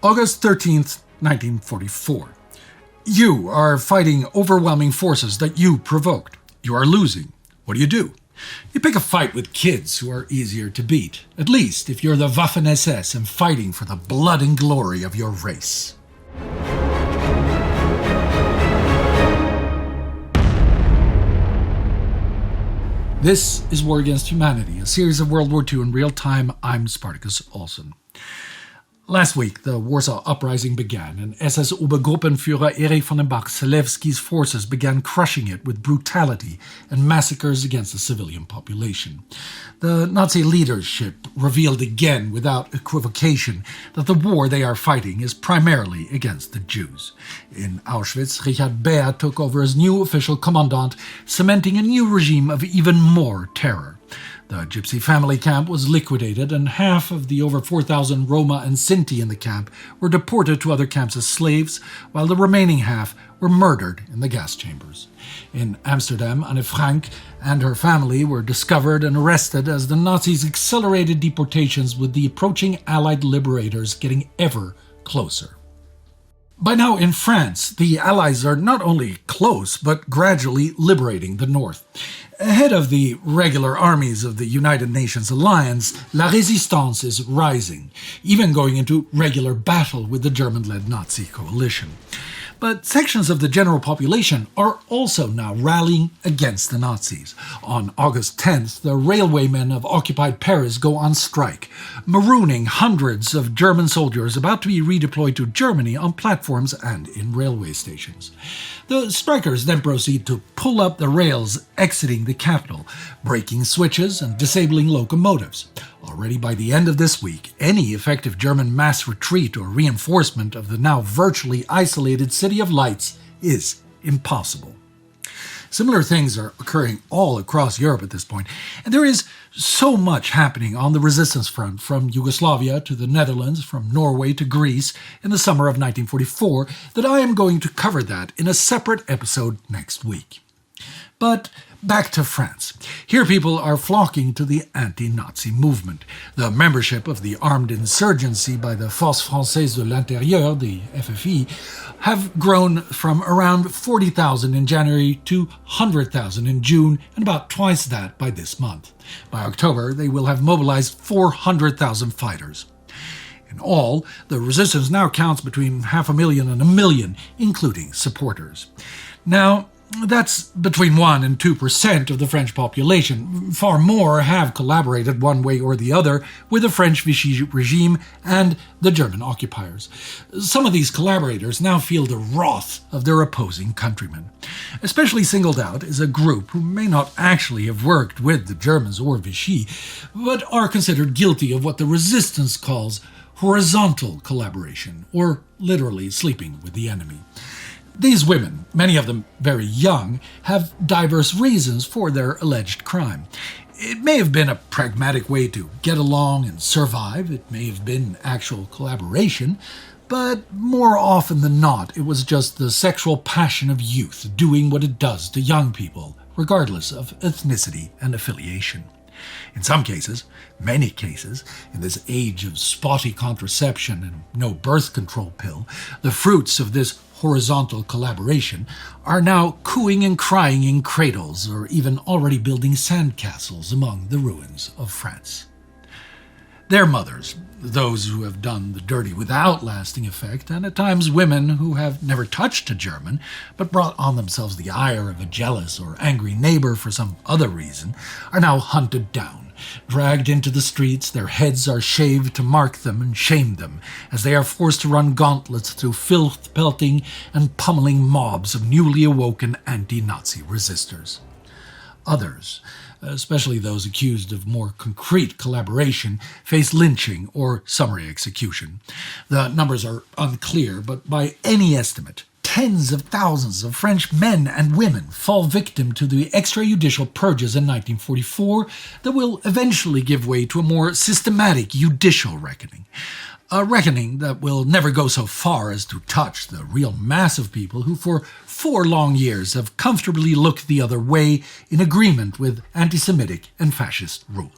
August 13th, 1944. You are fighting overwhelming forces that you provoked. You are losing. What do? You pick a fight with kids who are easier to beat, at least if you're the Waffen-SS and fighting for the blood and glory of your race. This is War Against Humanity, a series of World War II in real time. I'm Spartacus, Olsson. Last week, the Warsaw Uprising began, and SS Obergruppenführer Erich von den Bach-Zelewski's forces began crushing it with brutality and massacres against the civilian population. The Nazi leadership revealed again, without equivocation, that the war they are fighting is primarily against the Jews. In Auschwitz, Richard Beer took over as new official commandant, cementing a new regime of even more terror. The Gypsy family camp was liquidated, and half of the over 4,000 Roma and Sinti in the camp were deported to other camps as slaves, while the remaining half were murdered in the gas chambers. In Amsterdam, Anne Frank and her family were discovered and arrested as the Nazis accelerated deportations, with the approaching Allied liberators getting ever closer. By now in France, the Allies are not only close, but gradually liberating the north. Ahead of the regular armies of the United Nations alliance, La Résistance is rising, even going into regular battle with the German-led Nazi coalition. But sections of the general population are also now rallying against the Nazis. On August 10th, the railwaymen of occupied Paris go on strike, marooning hundreds of German soldiers about to be redeployed to Germany on platforms and in railway stations. The strikers then proceed to pull up the rails exiting the capital, breaking switches and disabling locomotives. Already by the end of this week, any effective German mass retreat or reinforcement of the now virtually isolated City of Lights is impossible. Similar things are occurring all across Europe at this point, and there is so much happening on the resistance front, from Yugoslavia to the Netherlands, from Norway to Greece in the summer of 1944, that I am going to cover that in a separate episode next week. But back to France. Here people are flocking to the anti-Nazi movement. The membership of the armed insurgency by the Forces Françaises de l'Intérieur, the FFI, have grown from around 40,000 in January to 100,000 in June, and about twice that by this month. By October, they will have mobilized 400,000 fighters. In all, the resistance now counts between 500,000 and 1 million, including supporters. Now, that's between 1% and 2% of the French population. Far more have collaborated one way or the other with the French Vichy regime and the German occupiers. Some of these collaborators now feel the wrath of their opposing countrymen. Especially singled out is a group who may not actually have worked with the Germans or Vichy, but are considered guilty of what the resistance calls horizontal collaboration, or literally sleeping with the enemy. These women, many of them very young, have diverse reasons for their alleged crime. It may have been a pragmatic way to get along and survive. It may have been actual collaboration. But more often than not, it was just the sexual passion of youth doing what it does to young people, regardless of ethnicity and affiliation. In some cases, many cases, in this age of spotty contraception and no birth control pill, the fruits of this horizontal collaboration are now cooing and crying in cradles, or even already building sandcastles among the ruins of France. Their mothers, those who have done the dirty without lasting effect, and at times women who have never touched a German, but brought on themselves the ire of a jealous or angry neighbor for some other reason, are now hunted down, dragged into the streets. Their heads are shaved to mark them and shame them, as they are forced to run gauntlets through filth-pelting and pummeling mobs of newly awoken anti-Nazi resistors. Others, especially those accused of more concrete collaboration, face lynching or summary execution. The numbers are unclear, but by any estimate, tens of thousands of French men and women fall victim to the extrajudicial purges in 1944 that will eventually give way to a more systematic judicial reckoning. A reckoning that will never go so far as to touch the real mass of people who for 4 long years have comfortably looked the other way in agreement with anti-Semitic and fascist rule.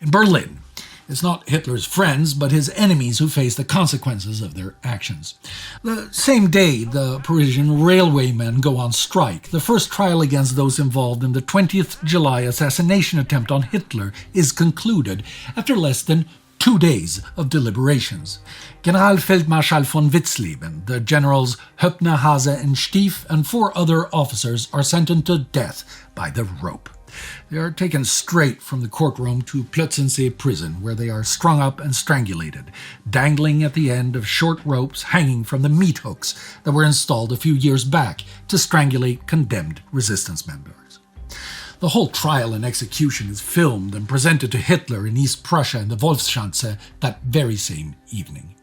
In Berlin, It's not Hitler's friends, but his enemies who face the consequences of their actions. The same day, the Parisian railwaymen go on strike. The first trial against those involved in the 20th July assassination attempt on Hitler is concluded after less than 2 days of deliberations. Generalfeldmarschall von Witzleben, the generals Höppner, Hase, and Stief, and 4 other officers are sentenced to death by the rope. They are taken straight from the courtroom to Plötzensee prison, where they are strung up and strangulated, dangling at the end of short ropes hanging from the meat hooks that were installed a few years back to strangulate condemned resistance members. The whole trial and execution is filmed and presented to Hitler in East Prussia in the Wolfschanze that very same evening.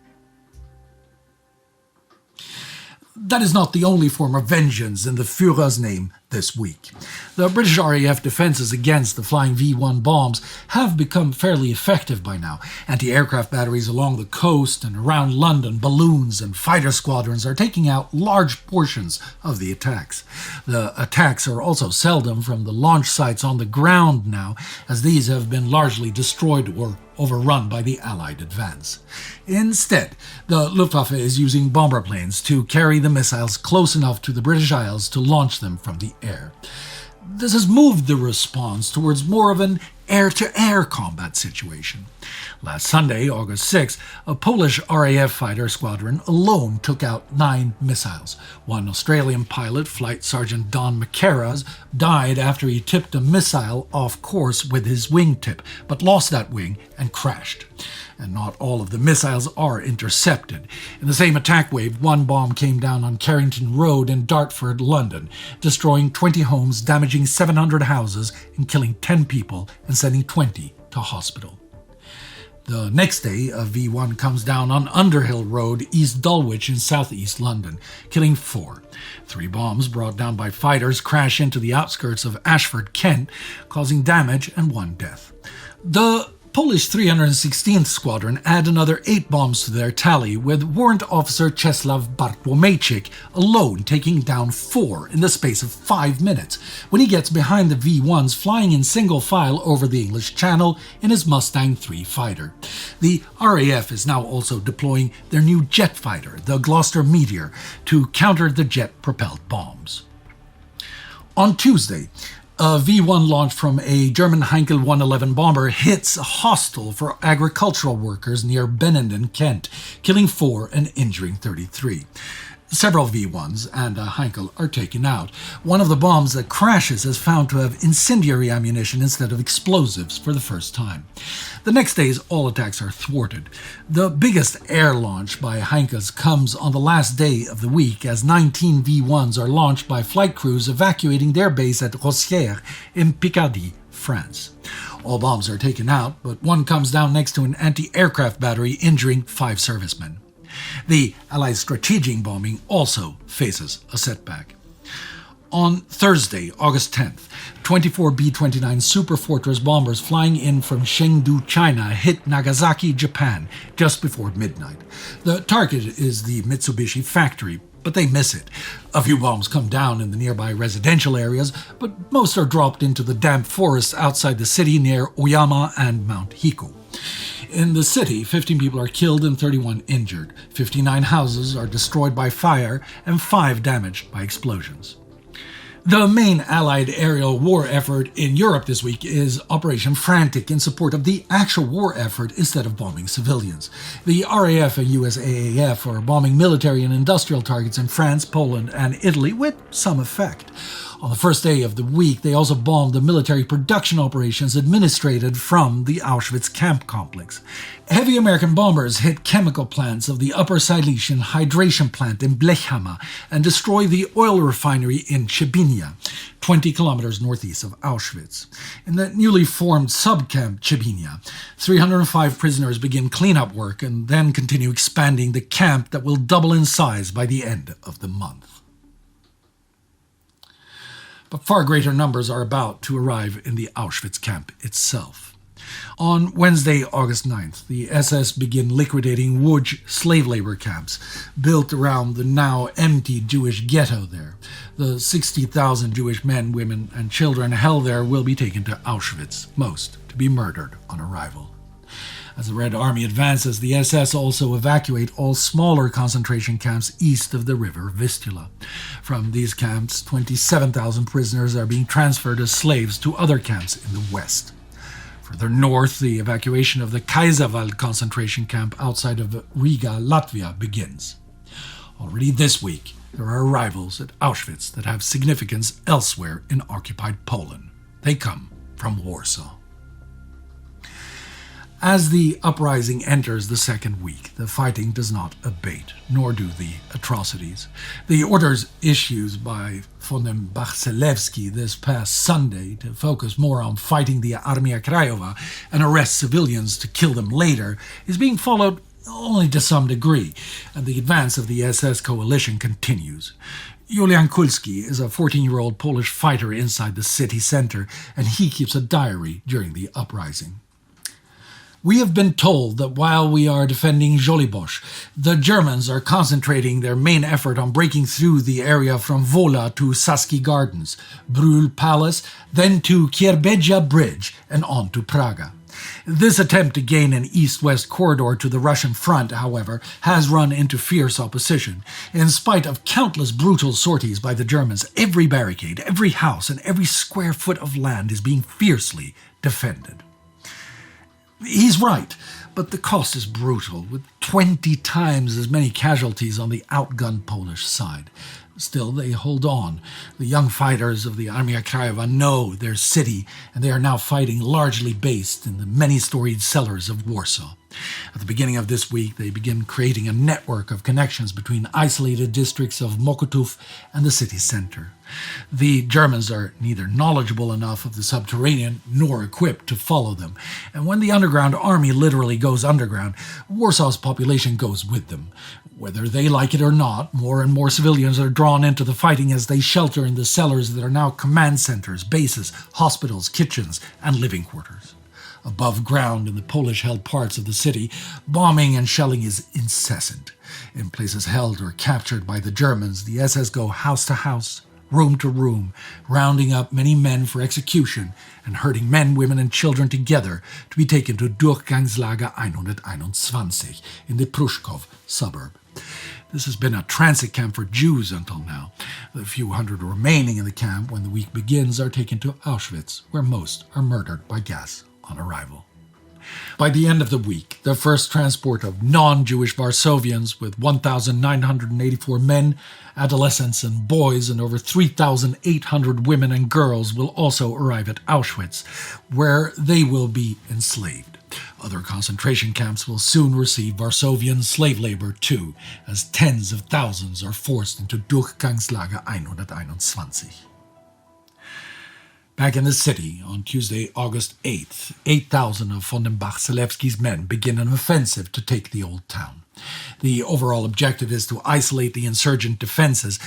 That is not the only form of vengeance in the Führer's name this week. The British RAF defenses against the flying V-1 bombs have become fairly effective by now. Anti-aircraft batteries along the coast and around London, balloons and fighter squadrons are taking out large portions of the attacks. The attacks are also seldom from the launch sites on the ground now, as these have been largely destroyed or overrun by the Allied advance. Instead, the Luftwaffe is using bomber planes to carry the missiles close enough to the British Isles to launch them from the air. This has moved the response towards more of an air-to-air combat situation. Last Sunday, August 6, a Polish RAF fighter squadron alone took out 9 missiles. One Australian pilot, Flight Sergeant Don McCarras, died after he tipped a missile off course with his wingtip, but lost that wing and crashed. And not all of the missiles are intercepted. In the same attack wave, 1 bomb came down on Carrington Road in Dartford, London, destroying 20 homes, damaging 700 houses, and killing 10 people and sending 20 to hospital. The next day, a V-1 comes down on Underhill Road, East Dulwich in southeast London, killing 4. 3 bombs brought down by fighters crash into the outskirts of Ashford, Kent, causing damage and 1 death. The Polish 316th Squadron add another 8 bombs to their tally, with Warrant Officer Czesław Bartłomiejczyk alone taking down 4 in the space of 5 minutes, when he gets behind the V-1s flying in single file over the English Channel in his Mustang III fighter. The RAF is now also deploying their new jet fighter, the Gloucester Meteor, to counter the jet-propelled bombs. On Tuesday, a V-1 launched from a German Heinkel 111 bomber hits a hostel for agricultural workers near Benenden, Kent, killing 4 and injuring 33. Several V-1s and a Heinkel are taken out. One of the bombs that crashes is found to have incendiary ammunition instead of explosives for the first time. The next days, all attacks are thwarted. The biggest air launch by Heinkels comes on the last day of the week, as 19 V-1s are launched by flight crews evacuating their base at Rosières in Picardy, France. All bombs are taken out, but one comes down next to an anti-aircraft battery, injuring 5 servicemen. The Allied strategic bombing also faces a setback. On Thursday, August 10th, 24 B-29 Super Fortress bombers flying in from Chengdu, China, hit Nagasaki, Japan, just before midnight. The target is the Mitsubishi factory, but they miss it. A few bombs come down in the nearby residential areas, but most are dropped into the damp forests outside the city near Oyama and Mount Hiku. In the city, 15 people are killed and 31 injured. 59 houses are destroyed by fire and 5 damaged by explosions. The main Allied aerial war effort in Europe this week is Operation Frantic, in support of the actual war effort instead of bombing civilians. The RAF and USAAF are bombing military and industrial targets in France, Poland, and Italy with some effect. On the first day of the week, they also bombed the military production operations administered from the Auschwitz camp complex. Heavy American bombers hit chemical plants of the Upper Silesian hydration plant in Blechhammer and destroy the oil refinery in Chebinia, 20 kilometers northeast of Auschwitz. In the newly formed subcamp Chebinia, 305 prisoners begin cleanup work and then continue expanding the camp that will double in size by the end of the month. But far greater numbers are about to arrive in the Auschwitz camp itself. On Wednesday, August 9th, the SS begin liquidating Łódź slave labor camps built around the now empty Jewish ghetto there. The 60,000 Jewish men, women, and children held there will be taken to Auschwitz, most to be murdered on arrival. As the Red Army advances, the SS also evacuate all smaller concentration camps east of the river Vistula. From these camps, 27,000 prisoners are being transferred as slaves to other camps in the west. Further north, the evacuation of the Kaiserwald concentration camp outside of Riga, Latvia, begins. Already this week, there are arrivals at Auschwitz that have significance elsewhere in occupied Poland. They come from Warsaw. As the uprising enters the second week, the fighting does not abate, nor do the atrocities. The orders issued by von den Bach-Zelewski this past Sunday to focus more on fighting the Armia Krajowa and arrest civilians to kill them later is being followed only to some degree, and the advance of the SS coalition continues. Julian Kulski is a 14-year-old Polish fighter inside the city center, and he keeps a diary during the uprising. We have been told that while we are defending Żoliborz, the Germans are concentrating their main effort on breaking through the area from Wola to Saski Gardens, Brühl Palace, then to Kierbeja Bridge, and on to Praga. This attempt to gain an east-west corridor to the Russian front, however, has run into fierce opposition. In spite of countless brutal sorties by the Germans, every barricade, every house, and every square foot of land is being fiercely defended. He's right, but the cost is brutal, with 20 times as many casualties on the outgunned Polish side. Still, they hold on. The young fighters of the Armia Krajowa know their city, and they are now fighting largely based in the many-storied cellars of Warsaw. At the beginning of this week, they begin creating a network of connections between isolated districts of Mokotów and the city center. The Germans are neither knowledgeable enough of the subterranean nor equipped to follow them, and when the underground army literally goes underground, Warsaw's population goes with them. Whether they like it or not, more and more civilians are drawn into the fighting as they shelter in the cellars that are now command centers, bases, hospitals, kitchens, and living quarters. Above ground in the Polish-held parts of the city, bombing and shelling is incessant. In places held or captured by the Germans, the SS go house to house, room to room, rounding up many men for execution and herding men, women, and children together to be taken to Durchgangslager 121 in the Pruszków suburb. This has been a transit camp for Jews until now. The few hundred remaining in the camp when the week begins are taken to Auschwitz, where most are murdered by gas on arrival. By the end of the week, the first transport of non-Jewish Varsovians with 1,984 men, adolescents and boys and over 3,800 women and girls will also arrive at Auschwitz, where they will be enslaved. Other concentration camps will soon receive Varsovian slave labor too, as tens of thousands are forced into Durchgangslager 121. Back in the city, on Tuesday, August 8th, 8,000 of von den Bach-Zelewski's men begin an offensive to take the old town. The overall objective is to isolate the insurgent defenses,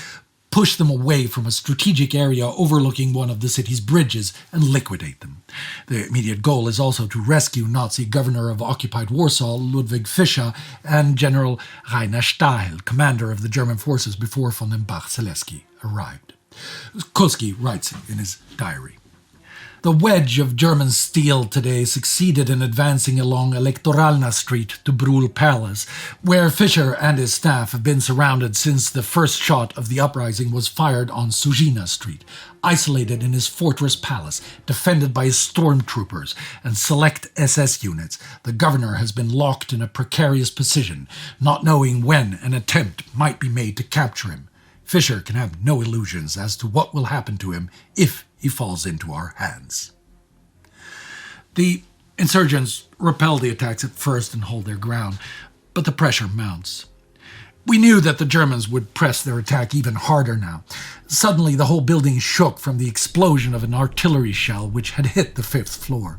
push them away from a strategic area overlooking one of the city's bridges, and liquidate them. The immediate goal is also to rescue Nazi governor of occupied Warsaw, Ludwig Fischer, and General Rainer Stahl, commander of the German forces before von den Bach-Zelewski arrived. Kulski writes in his diary, "The wedge of German steel today succeeded in advancing along Elektoralna Street to Brühl Palace, where Fischer and his staff have been surrounded since the first shot of the uprising was fired on Suzina Street, isolated in his fortress palace, defended by his stormtroopers and select SS units. The governor has been locked in a precarious position, not knowing when an attempt might be made to capture him. Fischer can have no illusions as to what will happen to him if he falls into our hands." The insurgents repel the attacks at first and hold their ground, but the pressure mounts. We knew that the Germans would press their attack even harder now. Suddenly, the whole building shook from the explosion of an artillery shell which had hit the 5th floor.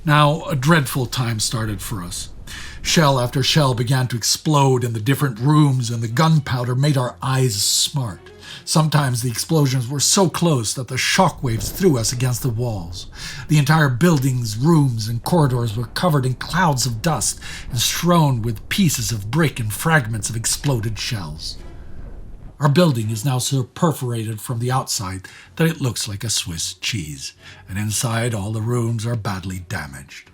Now, a dreadful time started for us. Shell after shell began to explode in the different rooms, and the gunpowder made our eyes smart. Sometimes the explosions were so close that the shock waves threw us against the walls. The entire building's rooms and corridors were covered in clouds of dust and strewn with pieces of brick and fragments of exploded shells. Our building is now so perforated from the outside that it looks like a Swiss cheese, and inside all the rooms are badly damaged.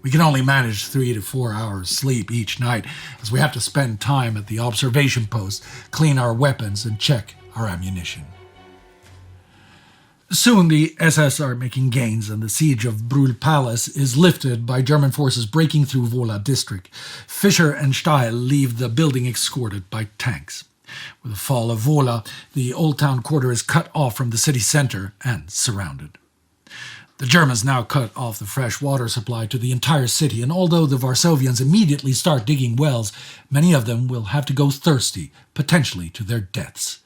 We can only manage 3 to 4 hours sleep each night, as we have to spend time at the observation post, clean our weapons, and check our ammunition. Soon the SS are making gains, and the siege of Brühl Palace is lifted by German forces breaking through Wola district. Fischer and Stahl leave the building escorted by tanks. With the fall of Wola, the Old Town quarter is cut off from the city center and surrounded. The Germans now cut off the fresh water supply to the entire city, and although the Varsovians immediately start digging wells, many of them will have to go thirsty, potentially to their deaths.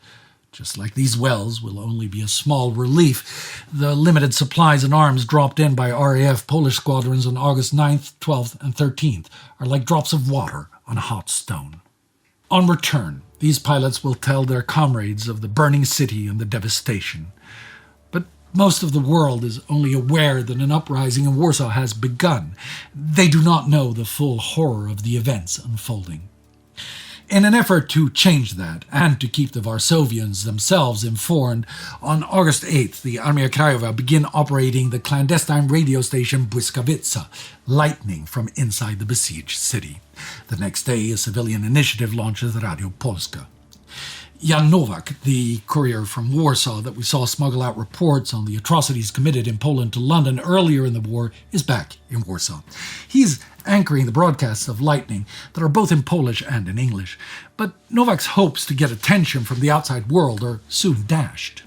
Just like these wells will only be a small relief, the limited supplies and arms dropped in by RAF Polish squadrons on August 9th, 12th, and 13th are like drops of water on a hot stone. On return, these pilots will tell their comrades of the burning city and the devastation. But most of the world is only aware that an uprising in Warsaw has begun. They do not know the full horror of the events unfolding. In an effort to change that, and to keep the Varsovians themselves informed, on August 8th, the Armia Krajowa began operating the clandestine radio station Błyskawica, lightning from inside the besieged city. The next day, a civilian initiative launches Radio Polska. Jan Nowak, the courier from Warsaw that we saw smuggle out reports on the atrocities committed in Poland to London earlier in the war, is back in Warsaw. He's anchoring the broadcasts of Lightning that are both in Polish and in English, but Nowak's hopes to get attention from the outside world are soon dashed.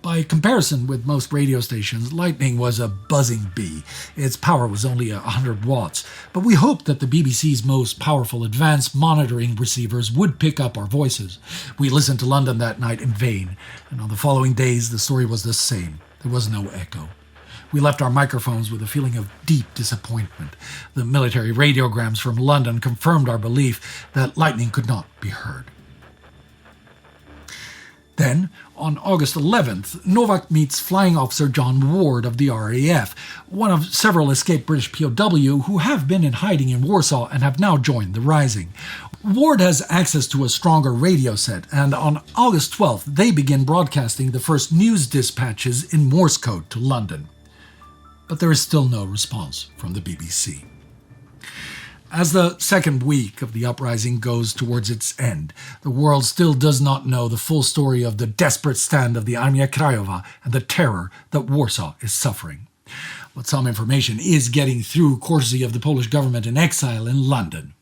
By comparison with most radio stations, Lightning was a buzzing bee. Its power was only 100 watts, but we hoped that the BBC's most powerful advanced monitoring receivers would pick up our voices. We listened to London that night in vain, and on the following days the story was the same. There was no echo. We left our microphones with a feeling of deep disappointment. The military radiograms from London confirmed our belief that Lightning could not be heard. Then, on August 11th, Nowak meets Flying Officer John Ward of the RAF, one of several escaped British POW who have been in hiding in Warsaw and have now joined the Rising. Ward has access to a stronger radio set, and on August 12th, they begin broadcasting the first news dispatches in Morse code to London. But there is still no response from the BBC. As the second week of the uprising goes towards its end, the world still does not know the full story of the desperate stand of the Armia Krajowa and the terror that Warsaw is suffering. But some information is getting through courtesy of the Polish government in exile in London.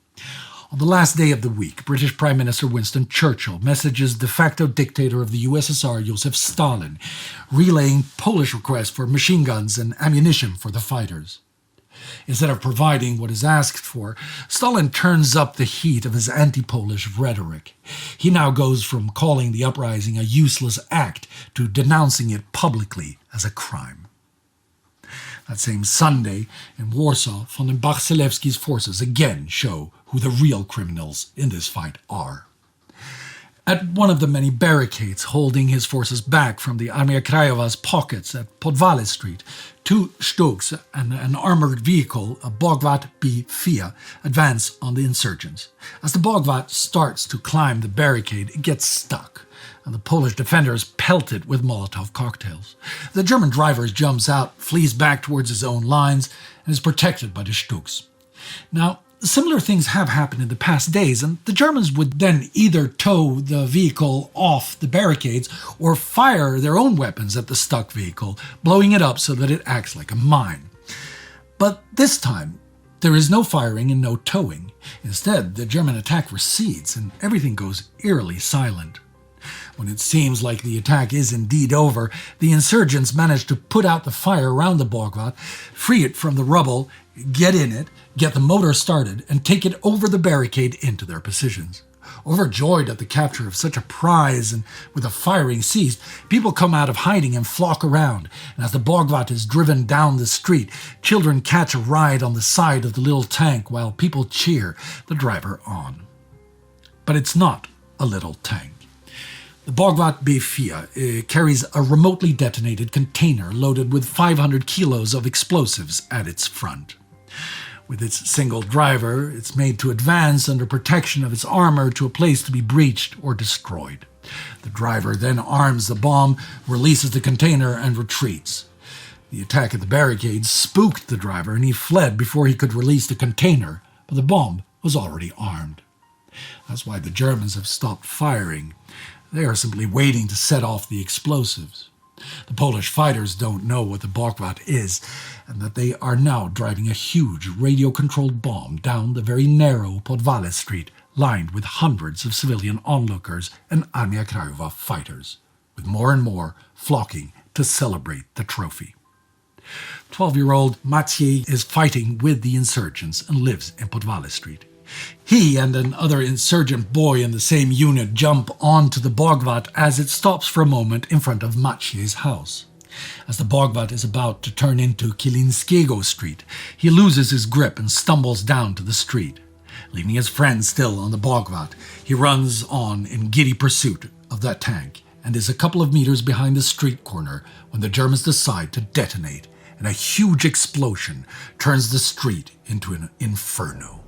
On the last day of the week, British Prime Minister Winston Churchill messages de facto dictator of the USSR Joseph Stalin, relaying Polish requests for machine guns and ammunition for the fighters. Instead of providing what is asked for, Stalin turns up the heat of his anti-Polish rhetoric. He now goes from calling the uprising a useless act to denouncing it publicly as a crime. That same Sunday, in Warsaw, von den Bach-Selewski's forces again show who the real criminals in this fight are. At one of the many barricades holding his forces back from the Armia Krajowa's pockets at Podwale Street, 2 Stugs and an armored vehicle, a Bogwat B4, advance on the insurgents. As the Bogwat starts to climb the barricade, it gets stuck, and the Polish defender is pelted with Molotov cocktails. The German driver jumps out, flees back towards his own lines, and is protected by the Stugs. Now, similar things have happened in the past days, and the Germans would then either tow the vehicle off the barricades or fire their own weapons at the stuck vehicle, blowing it up so that it acts like a mine. But this time, there is no firing and no towing. Instead, the German attack recedes and everything goes eerily silent. When it seems like the attack is indeed over, the insurgents manage to put out the fire around the Bogwat, free it from the rubble, get in it, get the motor started, and take it over the barricade into their positions. Overjoyed at the capture of such a prize and with the firing ceased, people come out of hiding and flock around, and as the Bogwat is driven down the street, children catch a ride on the side of the little tank while people cheer the driver on. But it's not a little tank. The Bogwat B4 carries a remotely detonated container loaded with 500 kilos of explosives at its front. With its single driver, it's made to advance under protection of its armor to a place to be breached or destroyed. The driver then arms the bomb, releases the container, and retreats. The attack at the barricades spooked the driver and he fled before he could release the container, but the bomb was already armed. That's why the Germans have stopped firing. They are simply waiting to set off the explosives. The Polish fighters don't know what the Bogvat is, and that they are now driving a huge radio-controlled bomb down the very narrow Podvale Street, lined with hundreds of civilian onlookers and Armia Krajowa fighters, with more and more flocking to celebrate the trophy. 12-year-old Maciej is fighting with the insurgents and lives in Podvale Street. He and another insurgent boy in the same unit jump onto the Bogvat as it stops for a moment in front of Maciej's house. As the Bogvat is about to turn into Kilinskiego Street, he loses his grip and stumbles down to the street. Leaving his friend still on the Bogvat, he runs on in giddy pursuit of that tank and is a couple of meters behind the street corner when the Germans decide to detonate, and a huge explosion turns the street into an inferno.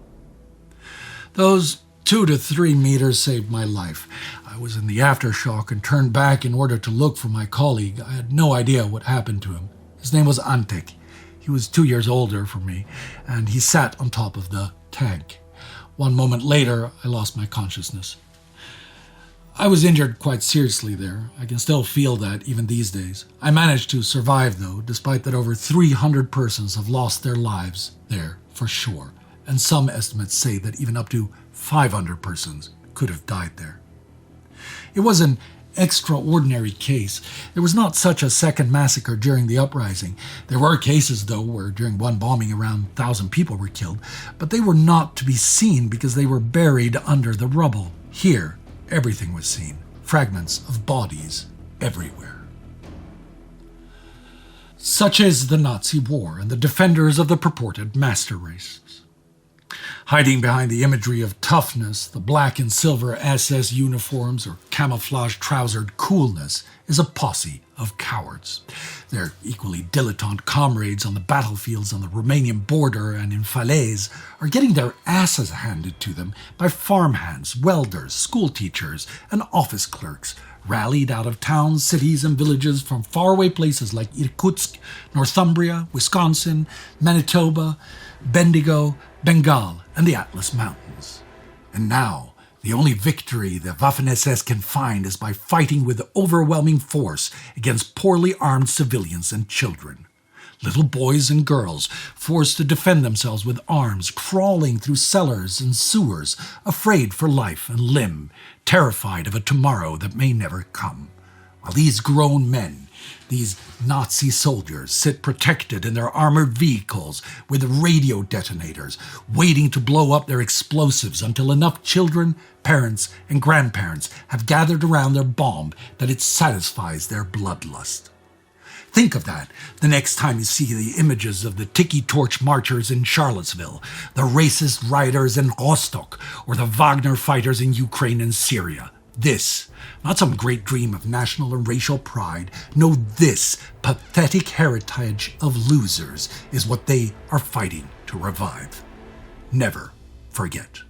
Those 2 to 3 meters saved my life. I was in the aftershock and turned back in order to look for my colleague. I had no idea what happened to him. His name was Antek. He was 2 years older from me, and he sat on top of the tank. 1 moment later, I lost my consciousness. I was injured quite seriously there. I can still feel that even these days. I managed to survive, though, despite that over 300 persons have lost their lives there, for sure. And some estimates say that even up to 500 persons could have died there. It was an extraordinary case. There was not such a second massacre during the uprising. There were cases, though, where during one bombing around 1,000 people were killed, but they were not to be seen because they were buried under the rubble. Here, everything was seen. Fragments of bodies everywhere. Such is the Nazi war and the defenders of the purported master races. Hiding behind the imagery of toughness, the black and silver SS uniforms, or camouflage-trousered coolness, is a posse of cowards. Their equally dilettante comrades on the battlefields on the Romanian border and in Falaise are getting their asses handed to them by farmhands, welders, schoolteachers, and office clerks, rallied out of towns, cities, and villages from faraway places like Irkutsk, Northumbria, Wisconsin, Manitoba, Bendigo, Bengal, and the Atlas Mountains. And now, the only victory the Waffen-SS can find is by fighting with overwhelming force against poorly armed civilians and children. Little boys and girls forced to defend themselves with arms, crawling through cellars and sewers, afraid for life and limb, terrified of a tomorrow that may never come. While these grown men, these Nazi soldiers, sit protected in their armored vehicles with radio detonators, waiting to blow up their explosives until enough children, parents, and grandparents have gathered around their bomb that it satisfies their bloodlust. Think of that the next time you see the images of the Tiki Torch marchers in Charlottesville, the racist rioters in Rostock, or the Wagner fighters in Ukraine and Syria. This, not some great dream of national and racial pride, no, this pathetic heritage of losers is what they are fighting to revive. Never forget.